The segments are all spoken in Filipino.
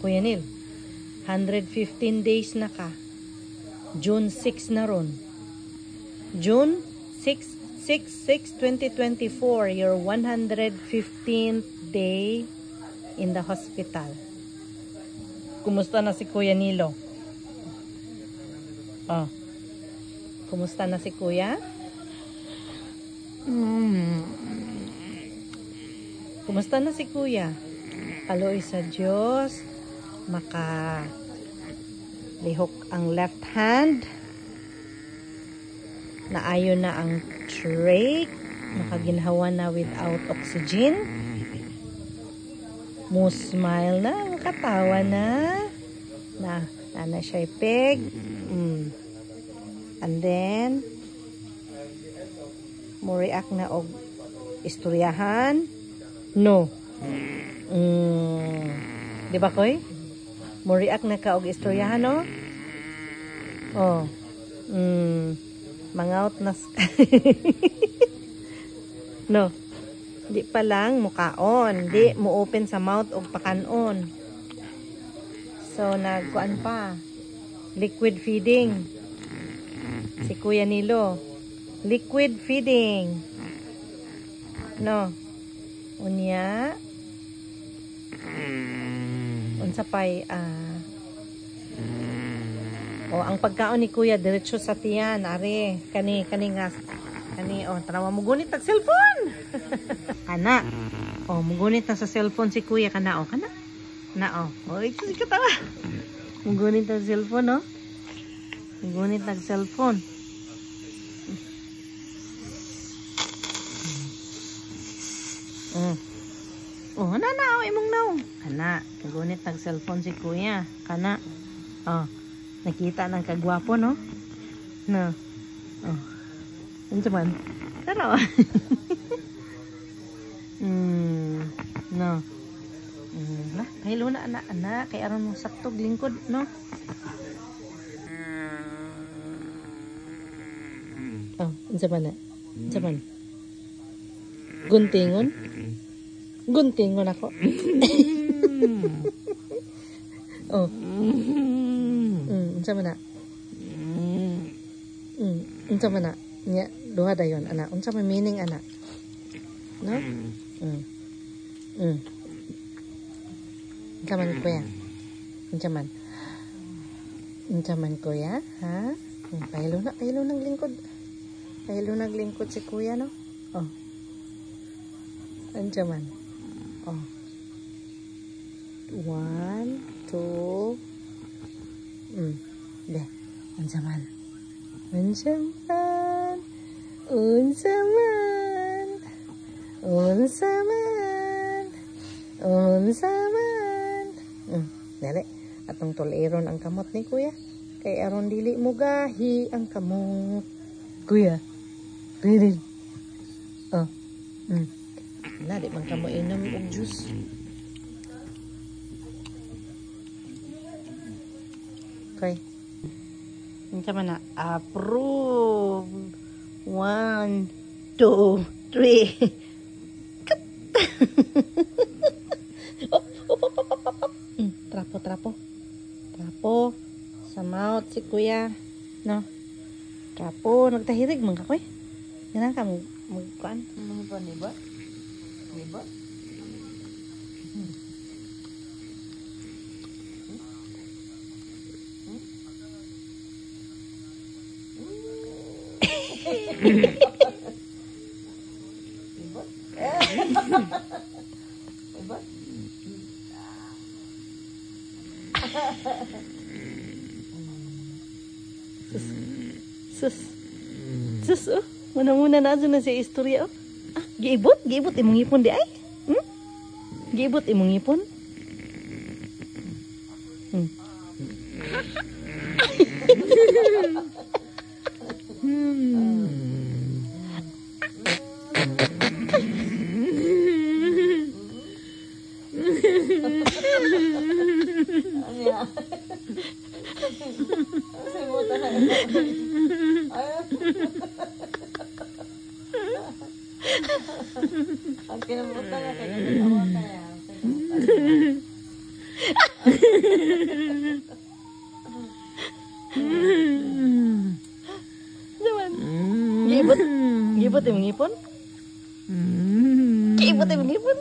Kuya Neil, 115 days na ka. June 6 na ron. June 6/6/2024, your 115th day in the hospital. Kumusta na si Kuya Nilo? Oh. Kumusta na si Kuya? Kumusta na si Kuya? Kaloy sa Diyos, lihok ang left hand, naayon na ang trach, nakaginhawa na without oxygen, mo smile na, makatawa na siya peg, and then mo react na og istoryahan, no. Di ba, Koy? Mo react na ka og istoryahan, no? Oh. Mangout na. No. Di pa lang mukaon. Di mo open sa mouth og pakanon. So, nagkuan pa. Liquid feeding. Si Kuya Nilo. Liquid feeding. No. Unya. Unsa pay ang pagkaon ni Kuya diretso sa tiyan, are kani tanawa mo gunit tag cellphone. Kana. Mugunit na sa cellphone si Kuya kana kana. Ito si katawa. Mugunit tag cellphone, Mugunit tag cellphone. Imong naw. Kana, kagunit tag cellphone si Kuya. Kana. Nakita ng kagwapo, no? No. Ano man? Tara. No. Kahilo na, anak. Kaya aron mong saktog lingkod, no? Ano man na? Ano man? Guntingon? Guntingon ako. Unsa man na? Unsa man na? Nya duha dayon ana. Unsa may meaning ana? No? Unsa man Kuya? Unsa man? Unsa man Kuya? Ha? Pahilo ng lingkod. Pahilo ng lingkod si Kuya, no? Unsa man? 1, 2. Deh. Unsa man? Dali. Atong tuliron ang kamot ni Kuya. Kay aron dili mo gahi ang kamot. Kuya. Ready. Di man ka mo inom og juice. Okay. Unsa man na? Approve. 1, 2, 3. Trapo. Sa mouth si Kuya. No? Trapo. Nagtahirig man ka, Kuy. Yan ka magkuan. Ano pa, diba? Diba? Sus, muna na na siya istorya, giibot imong ipon di ay? Giibot imong ipon? Ang kinabutan na kaya Naman. Giibot. Giibot yung ngipon? Giibot yung ngipon?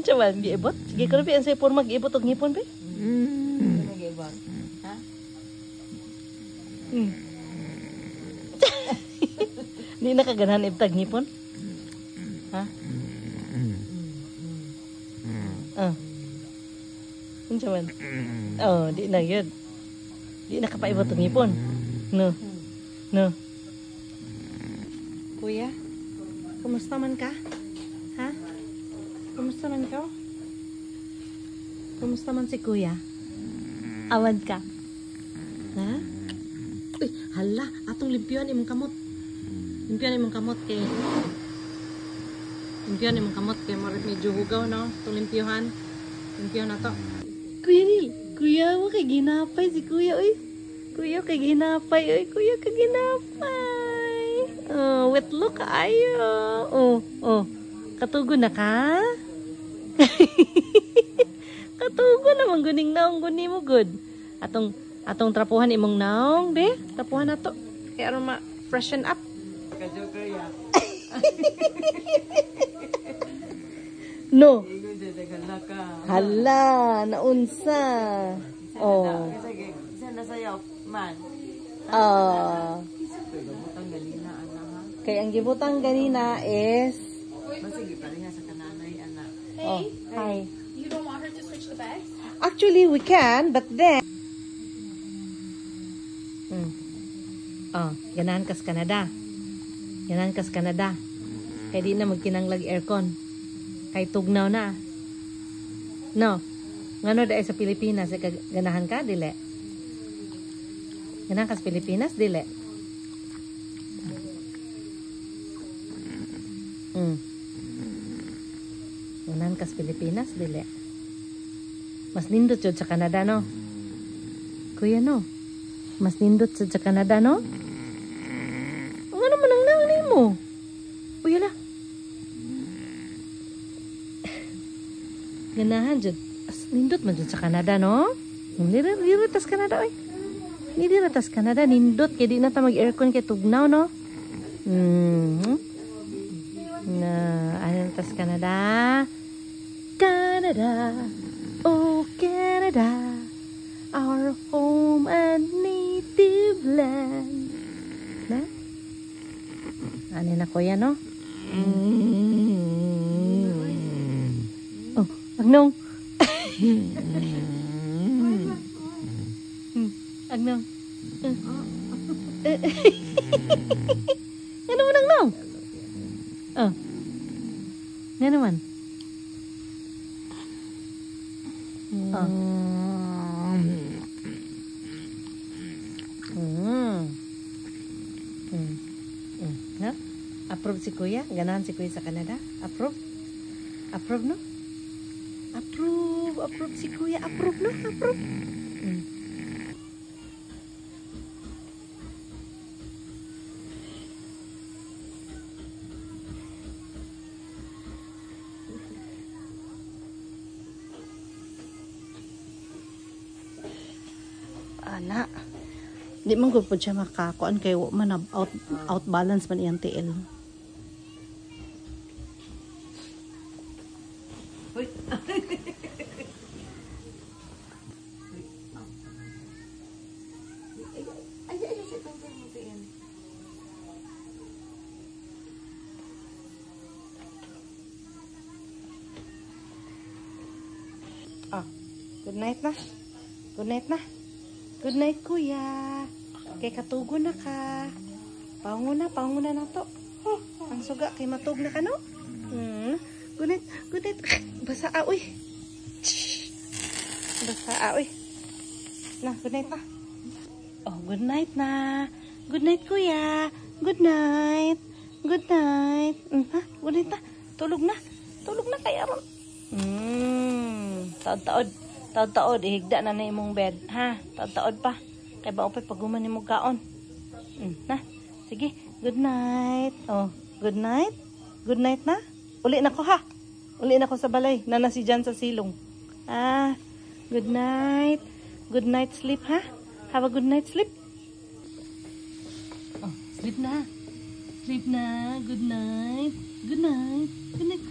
Naman, giibot? Sige ka na, Pi. Ang sa'yo porma, giibot yung ngipon, Pi? Giibot. Ha? Di na kaganahan ibtag ngipon? Ha? Ano man? Oh, di na yun. Di na kapaibot ang ngipon. No. No. Kuya, kumusta man ka? Ha? Kumusta man ka? Kumusta man si Kuya? Awad ka. Ha? Uy, hala, atong limpyon imong kamot. Limpyon imong kamot kay marit medyo hugaw no. Itong limpyohan. Limpyo na to. Kuya Nil, kuya mo kay ginapay si kuya, oy. Kuya kay ginapay, oy. Kuya kay ginapay. Oh, wet look ayo. Oh. Katugo na ka? Katugo na man guning naong guni mo good. Atong trapuhan imong naong, be. Trapuhan na to. Kaya aron ma freshen up. Ka-joker ya. No. Igo dadagal ka. Hala, naunsa. Oh. Isa na sayaw man. Butang galina ana ha. Kay ang gibutang ganina is Masigi pa rin sa kananay ana. oh, hi. You don't want her to switch the bags? Actually, we can, but then Ganahan kas Canada. Ganahan kas Canada. Kaya di na magkinanglag aircon. Kay tugnaw na. No. Ngano dai sa Pilipinas ganahan ka dili? Ganahan kas Pilipinas dili? Ganahan kas Pilipinas dili? Mas nindot jud sa Canada no. Kuya no. Mas nindot jud sa Canada no. Ano man ang nang nimo? Uy ala. Ganahan jud. Nindot man jud sa Canada no. Hindi tas Canada oy. Hindi tas Canada nindot kay di na ta mag-aircon kay tugnaw no. Na ano tas Canada? Canada. Oh Canada. Our home and native land. Na? Ano na kuya no? Oh, Agnong. Agnong. Ano mo Agnong? Oh. Nga naman. Oh. No? Approve si Kuya? Ganahan si Kuya sa Canada? Approve? Approve, no? Approve si Kuya. Approve, no? Approve. ana. Di man gud pud siya makakuan kay wa man out balance man iyang tiil. Good night na. Good night na. Good night, Kuya. Kay katugo na ka. Panguna na to. Oh, ang suga kay matug na ka, no? Good night. Good night. Basa aoy. Basa aoy. Na, good night na. Oh, good night na. Good night, Kuya. Good night. Good night. Ha? Good night na. Tulog na. Tulog na kay aron. Taod-taod ihigda na na imong bed, ha? Taod-taod pa. Kay ba upay paguman nimo kaon. Na. Sige, good night. Oh, good night. Good night na. Uli na ko ha. Uli na ko sa balay. Nana si Jan sa silong. Good night. Good night sleep, ha? Have a good night sleep. Oh, sleep na. Sleep na. Good night. Good night. Good night,